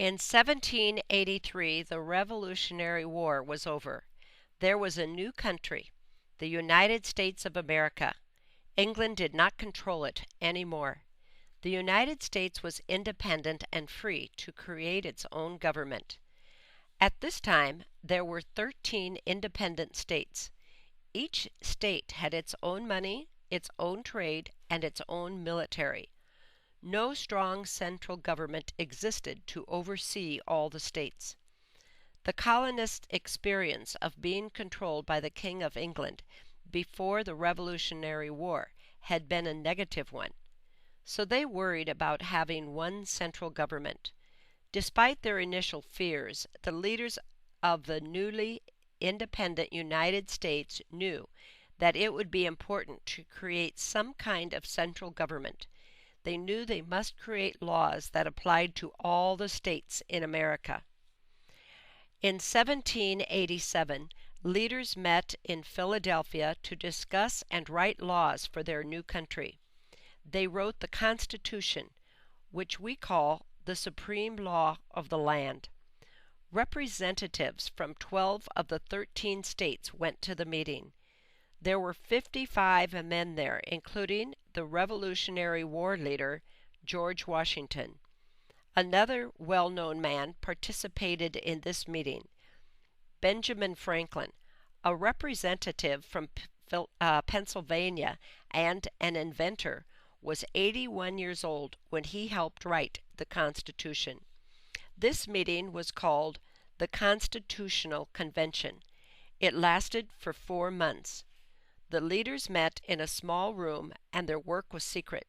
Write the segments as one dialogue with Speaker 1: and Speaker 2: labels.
Speaker 1: In 1783, the Revolutionary War was over. There was a new country, the United States of America. England did not control it anymore. The United States was independent and free to create its own government. At this time, there were 13 independent states. Each state had its own money, its own trade, and its own military. No strong central government existed to oversee all the states. The colonists' experience of being controlled by the King of England before the Revolutionary War had been a negative one, so they worried about having one central government. Despite their initial fears, the leaders of the newly independent United States knew that it would be important to create some kind of central government. They knew they must create laws that applied to all the states in America. In 1787, leaders met in Philadelphia to discuss and write laws for their new country. They wrote the Constitution, which we call the supreme law of the land. Representatives from 12 of the 13 states went to the meeting. There were 55 men there, including the Revolutionary War leader, George Washington. Another well-known man participated in this meeting, Benjamin Franklin, a representative from Pennsylvania and an inventor, was 81 years old when he helped write the Constitution. This meeting was called the Constitutional Convention. It lasted for 4 months. The leaders met in a small room and their work was secret.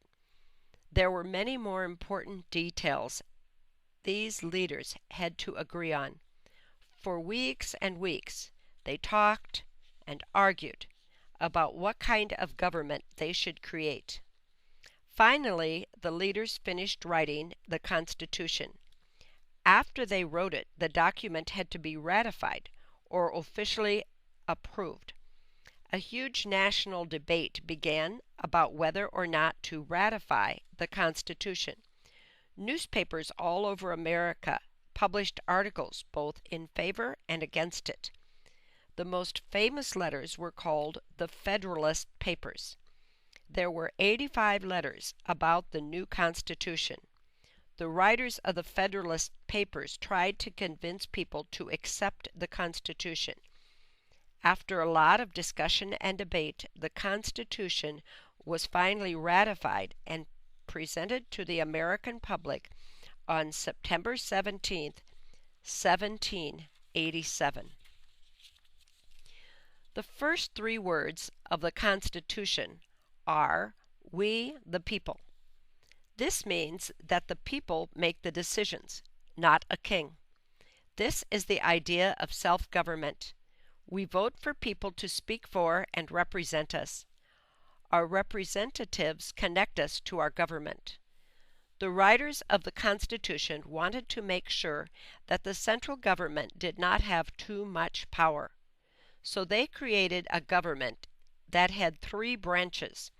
Speaker 1: There were many more important details these leaders had to agree on. For weeks and weeks, they talked and argued about what kind of government they should create. Finally, the leaders finished writing the Constitution. After they wrote it, the document had to be ratified or officially approved. A huge national debate began about whether or not to ratify the Constitution. Newspapers all over America published articles both in favor and against it. The most famous letters were called the Federalist Papers. There were 85 letters about the new Constitution. The writers of the Federalist Papers tried to convince people to accept the Constitution. After a lot of discussion and debate, the Constitution was finally ratified and presented to the American public on September 17, 1787. The first 3 words of the Constitution are "We the people." This means that the people make the decisions, not a king. This is the idea of self-government. We vote for people to speak for and represent us. Our representatives connect us to our government. The writers of the Constitution wanted to make sure that the central government did not have too much power. So they created a government that had 3 branches.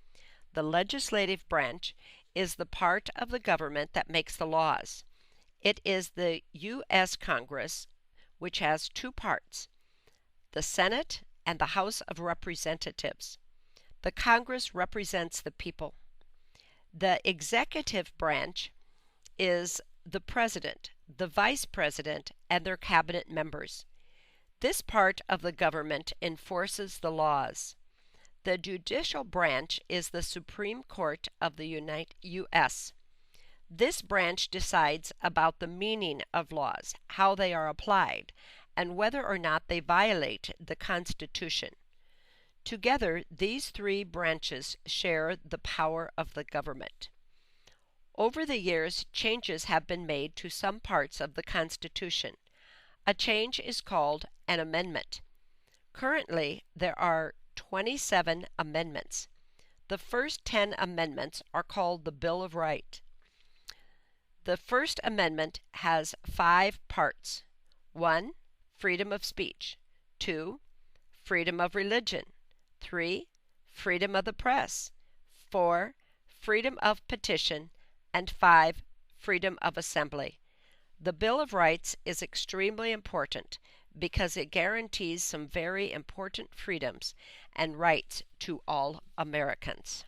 Speaker 1: The legislative branch is the part of the government that makes the laws. It is the U.S. Congress, which has 2 parts, the Senate and the House of Representatives. The Congress represents the people. The executive branch is the President, the Vice President, and their cabinet members. This part of the government enforces the laws. The judicial branch is the Supreme Court of the U.S. This branch decides about the meaning of laws, how they are applied, and whether or not they violate the Constitution. Together, these 3 branches share the power of the government. Over the years, changes have been made to some parts of the Constitution. A change is called an amendment. Currently, there are 27 amendments. The first 10 amendments are called the Bill of Rights. The First Amendment has 5 parts. 1. Freedom of speech. 2. Freedom of religion. 3. Freedom of the press. 4. Freedom of petition. And 5. Freedom of assembly. The Bill of Rights is extremely important because it guarantees some very important freedoms and rights to all Americans.